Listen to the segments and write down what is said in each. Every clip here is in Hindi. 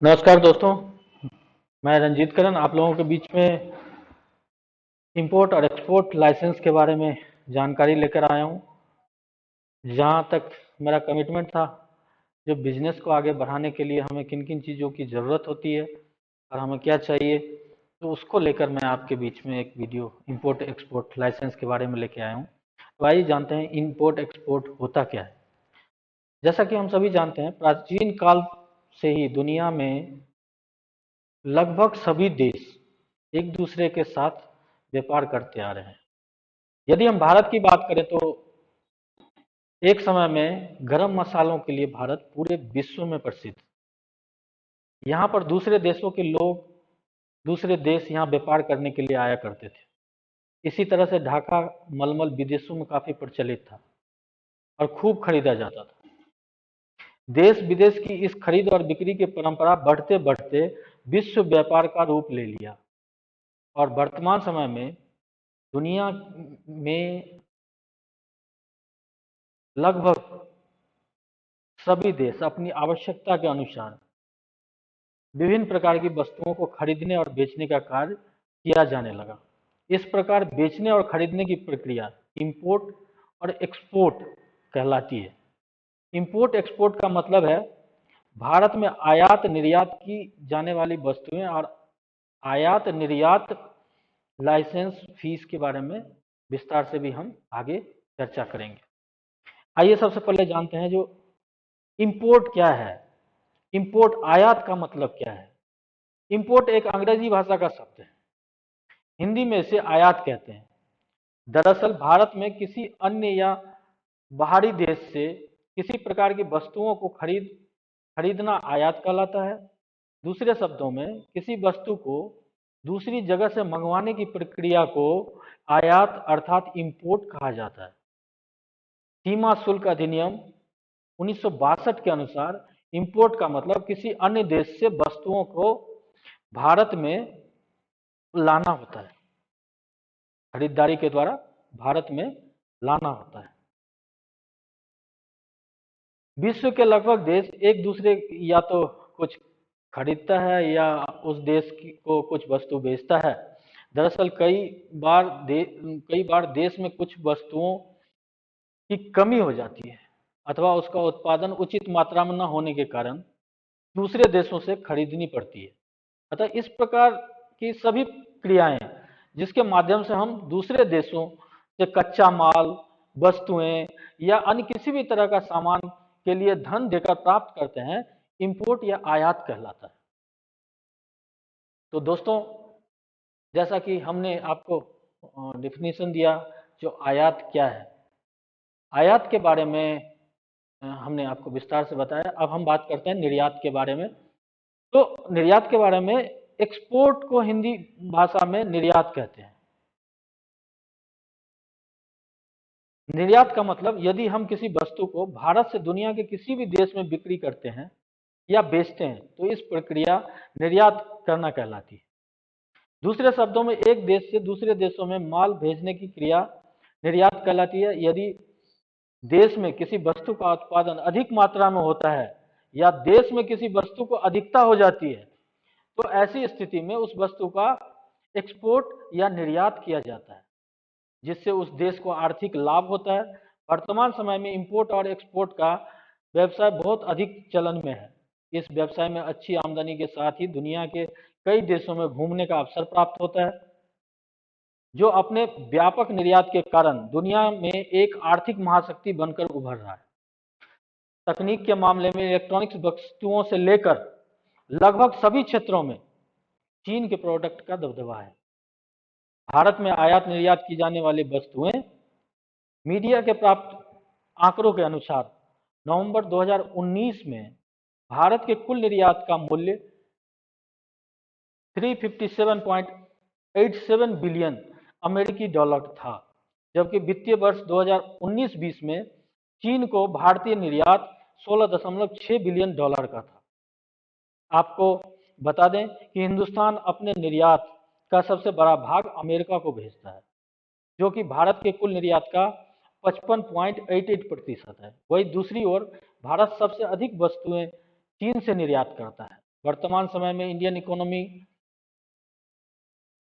नमस्कार दोस्तों। मैं रंजीत करण आप लोगों के बीच में इंपोर्ट और एक्सपोर्ट लाइसेंस के बारे में जानकारी लेकर आया हूं। जहां तक मेरा कमिटमेंट था, जो बिजनेस को आगे बढ़ाने के लिए हमें किन किन चीज़ों की ज़रूरत होती है और हमें क्या चाहिए, तो उसको लेकर मैं आपके बीच में एक वीडियो इंपोर्ट एक्सपोर्ट लाइसेंस के बारे में लेके आया हूँ। तो आइए जानते हैं इंपोर्ट एक्सपोर्ट होता क्या है। जैसा कि हम सभी जानते हैं, प्राचीन काल से ही दुनिया में लगभग सभी देश एक दूसरे के साथ व्यापार करते आ रहे हैं। यदि हम भारत की बात करें तो एक समय में गरम मसालों के लिए भारत पूरे विश्व में प्रसिद्ध। यहाँ पर दूसरे देशों के लोग, दूसरे देश यहाँ व्यापार करने के लिए आया करते थे। इसी तरह से ढाका मलमल विदेशों में काफी प्रचलित था और खूब खरीदा जाता था। देश विदेश की इस खरीद और बिक्री की परंपरा बढ़ते बढ़ते विश्व व्यापार का रूप ले लिया और वर्तमान समय में दुनिया में लगभग सभी देश अपनी आवश्यकता के अनुसार विभिन्न प्रकार की वस्तुओं को खरीदने और बेचने का कार्य किया जाने लगा। इस प्रकार बेचने और खरीदने की प्रक्रिया इंपोर्ट और एक्सपोर्ट कहलाती है। इंपोर्ट एक्सपोर्ट का मतलब है भारत में आयात निर्यात की जाने वाली वस्तुएं और आयात निर्यात लाइसेंस फीस के बारे में विस्तार से भी हम आगे चर्चा करेंगे। आइए सबसे पहले जानते हैं जो इंपोर्ट क्या है। इंपोर्ट आयात का मतलब क्या है। इंपोर्ट एक अंग्रेजी भाषा का शब्द है। हिंदी में इसे आयात कहते हैं। दरअसल भारत में किसी अन्य या बाहरी देश से किसी प्रकार की वस्तुओं को खरीदना आयात कहलाता है। दूसरे शब्दों में किसी वस्तु को दूसरी जगह से मंगवाने की प्रक्रिया को आयात अर्थात इंपोर्ट कहा जाता है। सीमा शुल्क अधिनियम 1962 के अनुसार इंपोर्ट का मतलब किसी अन्य देश से वस्तुओं को भारत में लाना होता है, खरीदारी के द्वारा भारत में लाना होता है। विश्व के लगभग देश एक दूसरे या तो कुछ खरीदता है या उस देश को कुछ वस्तु बेचता है। दरअसल कई बार देश में कुछ वस्तुओं की कमी हो जाती है अथवा उसका उत्पादन उचित मात्रा में न होने के कारण दूसरे देशों से खरीदनी पड़ती है। अतः इस प्रकार की सभी क्रियाएं जिसके माध्यम से हम दूसरे देशों से कच्चा माल, वस्तुएं या अन्य किसी भी तरह का सामान के लिए धन देकर प्राप्त करते हैं, इंपोर्ट या आयात कहलाता है। तो दोस्तों, जैसा कि हमने आपको डिफिनीशन दिया, जो आयात क्या है, आयात के बारे में हमने आपको विस्तार से बताया। अब हम बात करते हैं निर्यात के बारे में। तो निर्यात के बारे में, एक्सपोर्ट को हिंदी भाषा में निर्यात कहते हैं। निर्यात का मतलब यदि हम किसी वस्तु को भारत से दुनिया के किसी भी देश में बिक्री करते हैं या बेचते हैं तो इस प्रक्रिया निर्यात करना कहलाती है। दूसरे शब्दों में एक देश से दूसरे देशों में माल भेजने की क्रिया निर्यात कहलाती है। यदि देश में किसी वस्तु का उत्पादन अधिक मात्रा में होता है या देश में किसी वस्तु को अधिकता हो जाती है तो ऐसी स्थिति में उस वस्तु का एक्सपोर्ट या निर्यात किया जाता है, जिससे उस देश को आर्थिक लाभ होता है। वर्तमान समय में इंपोर्ट और एक्सपोर्ट का व्यवसाय बहुत अधिक चलन में है। इस व्यवसाय में अच्छी आमदनी के साथ ही दुनिया के कई देशों में घूमने का अवसर प्राप्त होता है, जो अपने व्यापक निर्यात के कारण दुनिया में एक आर्थिक महाशक्ति बनकर उभर रहा है। तकनीक के मामले में इलेक्ट्रॉनिक्स वस्तुओं से लेकर लगभग सभी क्षेत्रों में चीन के प्रोडक्ट का दबदबा है। भारत में आयात निर्यात की जाने वाली वस्तुएं मीडिया के प्राप्त आंकड़ों के अनुसार नवंबर 2019 में भारत के कुल निर्यात का मूल्य 357.87 बिलियन अमेरिकी डॉलर था, जबकि वित्तीय वर्ष 2019-20 में चीन को भारतीय निर्यात 16.6 बिलियन डॉलर का था। आपको बता दें कि हिंदुस्तान अपने निर्यात का सबसे बड़ा भाग अमेरिका को भेजता है, जो कि भारत के कुल निर्यात का 55.88% है। वही दूसरी ओर भारत सबसे अधिक वस्तुएं चीन से निर्यात करता है, वर्तमान समय में इंडियन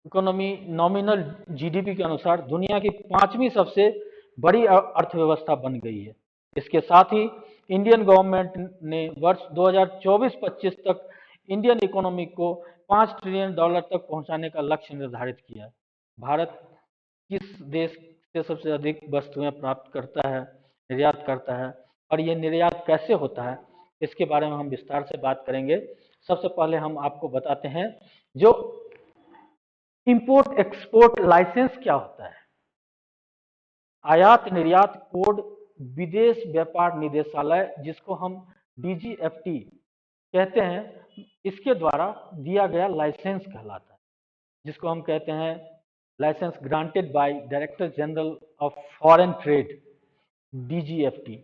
इकोनॉमी नॉमिनल जीडीपी के अनुसार दुनिया की 5वीं सबसे बड़ी अर्थव्यवस्था बन गई है। इसके साथ ही इंडियन गवर्नमेंट ने वर्ष 2024-25 तक इंडियन इकोनॉमी को $5 ट्रिलियन तक पहुंचाने का लक्ष्य निर्धारित किया है। भारत किस देश से सबसे अधिक वस्तुएं प्राप्त करता है, निर्यात करता है, और ये निर्यात कैसे होता है, इसके बारे में हम विस्तार से बात करेंगे। सबसे पहले हम आपको बताते हैं जो इंपोर्ट एक्सपोर्ट लाइसेंस क्या होता है। आयात निर्यात कोड विदेश व्यापार निदेशालय, जिसको हम डीजीएफटी कहते हैं, इसके द्वारा दिया गया लाइसेंस कहलाता है, जिसको हम कहते हैं licence granted by director general of foreign trade, DGFT.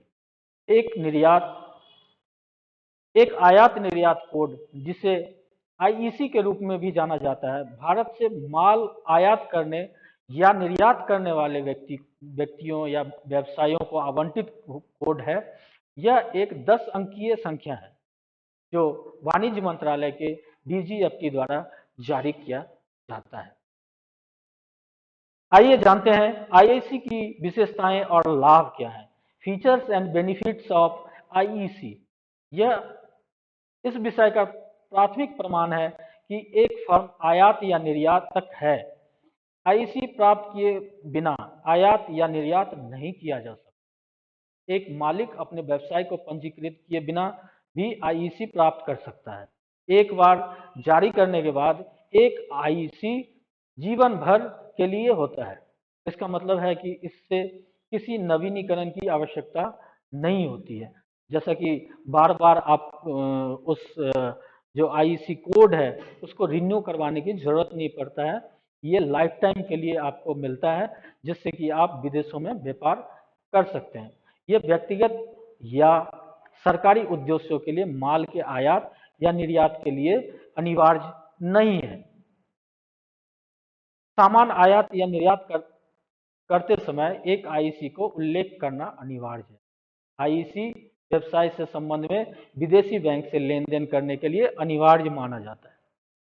एक आयात निर्यात कोड, जिसे आईईसी के रूप में भी जाना जाता है, भारत से माल आयात करने या निर्यात करने वाले व्यक्तियों या व्यवसायों को आवंटित कोड है। यह एक 10 अंकीय संख्या है जो वाणिज्य मंत्रालय के डीजीएफटी द्वारा जारी किया जाता है। आइए जानते हैं आईईसी की विशेषताएं और लाभ क्या है। Features and benefits of IEC. यह इस विषय का प्राथमिक प्रमाण है कि एक फर्म आयात या निर्यात तक है। आईईसी प्राप्त किए बिना आयात या निर्यात नहीं किया जा सकता। एक मालिक अपने व्यवसाय को पंजीकृत किए बिना भी आईईसी प्राप्त कर सकता है। एक बार जारी करने के बाद एक आईईसी जीवन भर के लिए होता है। इसका मतलब है कि इससे किसी नवीनीकरण की आवश्यकता नहीं होती है। जैसा कि बार बार आप जो आईईसी कोड है उसको रिन्यू करवाने की जरूरत नहीं पड़ता है। ये लाइफ टाइम के लिए आपको मिलता है, जिससे कि आप विदेशों में व्यापार कर सकते हैं। ये व्यक्तिगत या सरकारी उद्देश्यों के लिए माल के आयात या निर्यात के लिए अनिवार्य नहीं है। सामान आयात या निर्यात करते समय एक आईईसी को उल्लेख करना अनिवार्य है। आईईसी व्यवसाय से संबंध में विदेशी बैंक से लेन देन करने के लिए अनिवार्य माना जाता है।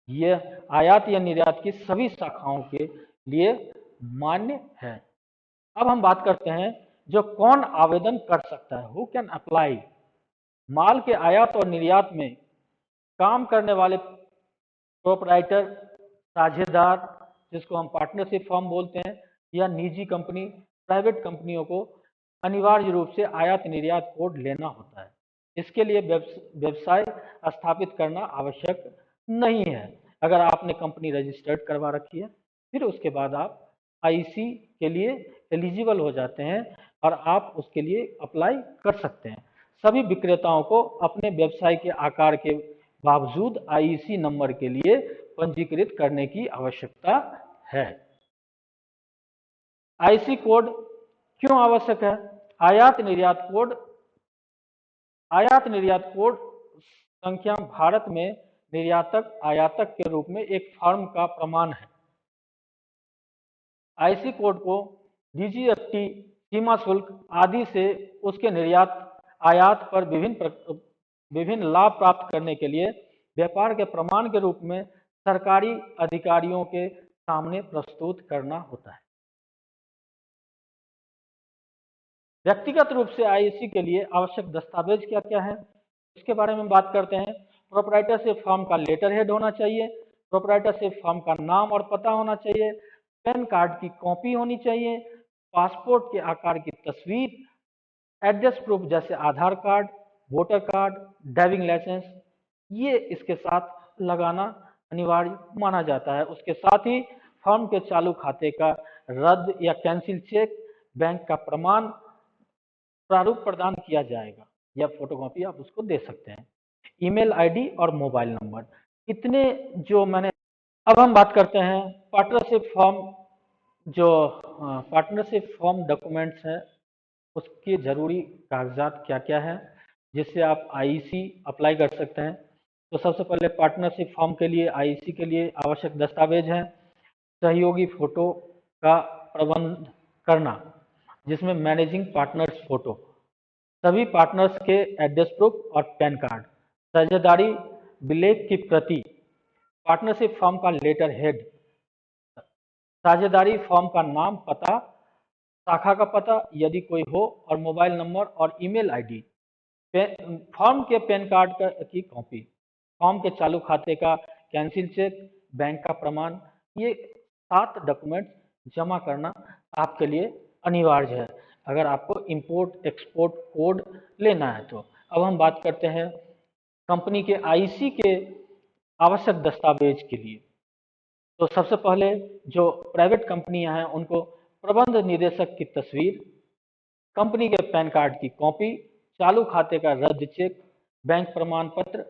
यह आयात या निर्यात की सभी शाखाओं के लिए मान्य है। अब हम बात करते हैं जो कौन आवेदन कर सकता है, हु कैन अप्लाई। माल के आयात और निर्यात में काम करने वाले प्रोपराइटर, साझेदार, जिसको हम पार्टनरशिप फर्म बोलते हैं, या निजी कंपनी, प्राइवेट कंपनियों को अनिवार्य रूप से आयात निर्यात कोड लेना होता है। इसके लिए व्यवसाय स्थापित करना आवश्यक नहीं है। अगर आपने कंपनी रजिस्टर्ड करवा रखी है, फिर उसके बाद आप आईईसी के लिए एलिजिबल हो जाते हैं और आप उसके लिए अप्लाई कर सकते हैं। सभी विक्रेताओं को अपने व्यवसाय के आकार के बावजूद आईईसी नंबर के लिए पंजीकृत करने की आवश्यकता है। आईईसी कोड क्यों आवश्यक है? आयात निर्यात कोड संख्या भारत में निर्यातक आयातक के रूप में एक फर्म का प्रमाण है। आईईसी कोड को डीजीएफटी सीमा शुल्क आदि से उसके निर्यात आयात पर विभिन्न लाभ प्राप्त करने के लिए व्यापार के प्रमाण के रूप में सरकारी अधिकारियों के सामने प्रस्तुत करना होता है। व्यक्तिगत रूप से आईईसी के लिए आवश्यक दस्तावेज क्या क्या है, इसके बारे में बात करते हैं। प्रोप्राइटरशिप फर्म का लेटर हेड होना चाहिए। प्रोप्राइटरशिप फर्म का नाम और पता होना चाहिए। पैन कार्ड की कॉपी होनी चाहिए। पासपोर्ट के आकार की तस्वीर, एड्रेस प्रूफ जैसे Aadhaar card, voter card, driving licence, ये इसके साथ लगाना अनिवार्य माना जाता है। उसके साथ ही फर्म के चालू खाते का रद्द या कैंसिल चेक, बैंक का प्रमाण प्रारूप प्रदान किया जाएगा या फोटोकॉपी आप उसको दे सकते हैं। ईमेल आईडी और मोबाइल नंबर, इतने जो मैंने। अब हम बात करते हैं पार्टनरशिप फॉर्म डॉक्यूमेंट्स है, उसके जरूरी कागजात क्या क्या है जिससे आप आईईसी अप्लाई कर सकते हैं। तो सबसे पहले पार्टनरशिप फॉर्म के लिए आईईसी के लिए आवश्यक दस्तावेज हैं। सहयोगी फोटो का प्रबंध करना, जिसमें मैनेजिंग पार्टनर्स फोटो, सभी पार्टनर्स के एड्रेस प्रूफ और पैन कार्ड, साझेदारी विलेख की प्रति, पार्टनरशिप फॉर्म का लेटर हेड, साझेदारी फॉर्म का नाम, पता, शाखा का पता यदि कोई हो, और मोबाइल नंबर और ईमेल आईडी, फॉर्म के पैन कार्ड की कॉपी, फॉर्म के चालू खाते का कैंसिल चेक, बैंक का प्रमाण, ये 7 डॉक्यूमेंट जमा करना आपके लिए अनिवार्य है अगर आपको इंपोर्ट एक्सपोर्ट कोड लेना है तो। अब हम बात करते हैं कंपनी के आईसी के आवश्यक दस्तावेज के लिए। तो सबसे पहले जो प्राइवेट कंपनियां हैं उनको प्रबंध निदेशक की तस्वीर, कंपनी के पैन कार्ड की कॉपी, चालू खाते का रद्द चेक, बैंक प्रमाण पत्र,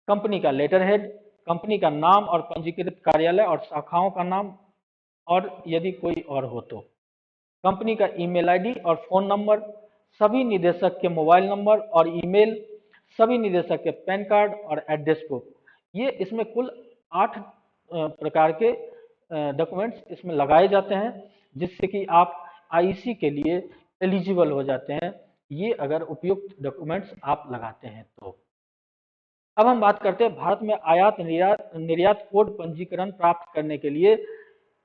कंपनी का लेटर हेड, कंपनी का नाम और पंजीकृत कार्यालय और शाखाओं का नाम, और यदि कोई और हो तो कंपनी का ईमेल आईडी और फोन नंबर, सभी निदेशक के मोबाइल नंबर और ईमेल, सभी निदेशक के पैन कार्ड और एड्रेस बुक। ये इसमें कुल 8 प्रकार के डॉक्यूमेंट्स इसमें लगाए जाते हैं जिससे कि आप आईसी के लिए एलिजिबल हो जाते हैं, ये अगर उपयुक्त डॉक्यूमेंट्स आप लगाते हैं तो। अब हम बात करते हैं भारत में आयात निर्यात कोड पंजीकरण प्राप्त करने के लिए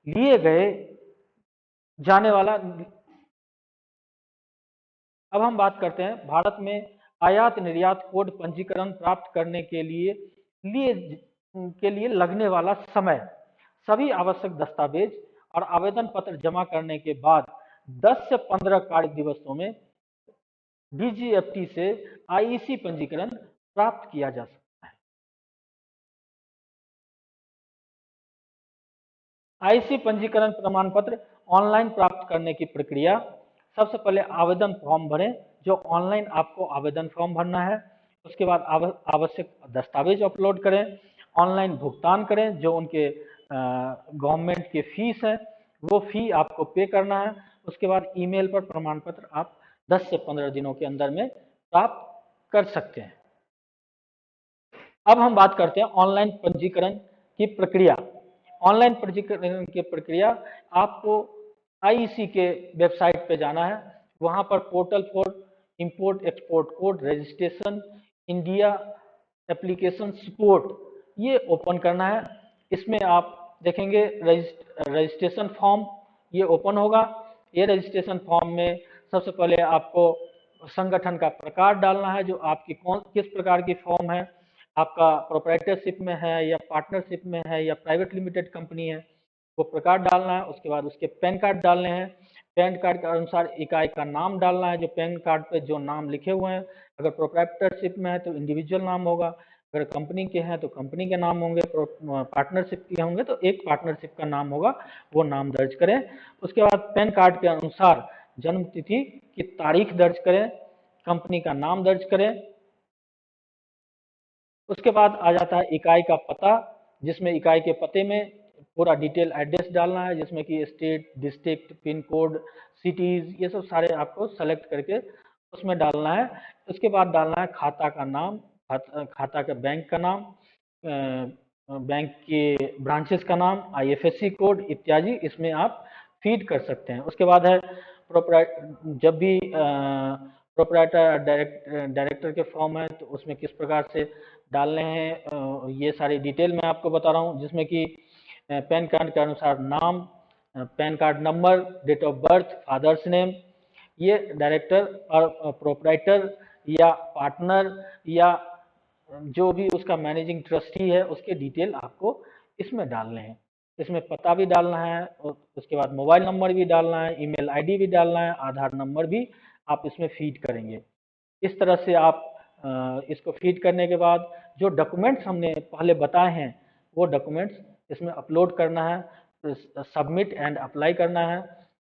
लिए गए जाने वाला। अब हम बात करते हैं भारत में आयात निर्यात कोड पंजीकरण प्राप्त करने के लिए लगने वाला समय। सभी आवश्यक दस्तावेज और आवेदन पत्र जमा करने के बाद 10 से 15 कार्य दिवसों में डीजीएफटी से आईसी पंजीकरण प्राप्त किया जा सकता है। आईसी पंजीकरण प्रमाण पत्र ऑनलाइन प्राप्त करने की प्रक्रिया। सबसे पहले आवेदन फॉर्म भरें, जो ऑनलाइन आपको आवेदन फॉर्म भरना है। उसके बाद आवश्यक दस्तावेज अपलोड करें, ऑनलाइन भुगतान करें, जो उनके गवर्नमेंट के फीस है वो फी आपको पे करना है। उसके बाद ईमेल पर प्रमाण पत्र आप 10 से 15 दिनों के अंदर में प्राप्त कर सकते हैं। अब हम बात करते हैं ऑनलाइन पंजीकरण की प्रक्रिया। ऑनलाइन पंजीकरण की प्रक्रिया, आपको आईसी के वेबसाइट पे जाना है, वहां पर portal for import export code registration India application support ये ओपन करना है। इसमें आप देखेंगे रजिस्ट्रेशन फॉर्म ये ओपन होगा। ये रजिस्ट्रेशन फॉर्म में सबसे पहले आपको संगठन का प्रकार डालना है, जो आपकी किस प्रकार की फॉर्म है, आपका प्रोप्राइटरशिप में है या पार्टनरशिप में है या प्राइवेट लिमिटेड कंपनी है, वो प्रकार डालना है। उसके बाद उसके पैन कार्ड डालने हैं, पैन कार्ड के अनुसार इकाई का नाम डालना है, जो पैन कार्ड पे जो नाम लिखे हुए हैं। अगर प्रोप्राइटरशिप में है तो इंडिविजुअल नाम होगा, अगर कंपनी के हैं तो कंपनी के नाम होंगे, पार्टनरशिप के होंगे तो एक पार्टनरशिप का नाम होगा, वो नाम दर्ज करें। उसके बाद पैन कार्ड के अनुसार जन्म तिथि की तारीख दर्ज करें, कंपनी का नाम दर्ज करें। उसके बाद आ जाता है इकाई का पता, जिसमें इकाई के पते में पूरा डिटेल एड्रेस डालना है, जिसमें कि state, district, pin code, cities, ये सब सारे आपको सेलेक्ट करके उसमें डालना है। उसके बाद डालना है खाता का नाम, खाता के बैंक का नाम, बैंक के ब्रांचेस का नाम, आईएफएससी कोड इत्यादि इसमें आप फीड कर सकते हैं। उसके बाद है जब भी प्रोप्राइटर डायरेक्टर के फॉर्म है तो उसमें किस प्रकार से डालने हैं, ये सारी डिटेल मैं आपको बता रहा हूँ, जिसमें कि पैन कार्ड के अनुसार नाम, PAN card number, date of birth, father's name, ये डायरेक्टर और प्रोप्राइटर या पार्टनर या जो भी उसका मैनेजिंग ट्रस्टी है उसके डिटेल आपको इसमें डालने हैं। इसमें पता भी डालना है, और उसके बाद मोबाइल नंबर भी डालना है, ईमेल आईडी भी डालना है, आधार नंबर भी आप इसमें फीड करेंगे। इस तरह से आप इसको फीड करने के बाद जो डॉक्यूमेंट्स हमने पहले बताए हैं वो डॉक्यूमेंट्स इसमें अपलोड करना है, सबमिट एंड अप्लाई करना है।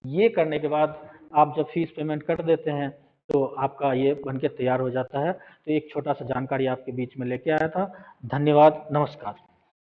ये करने के बाद आप जब फीस पेमेंट कर देते हैं तो आपका ये बनके तैयार हो जाता है। तो एक छोटा सा जानकारी आपके बीच में लेके आया था। धन्यवाद, नमस्कार।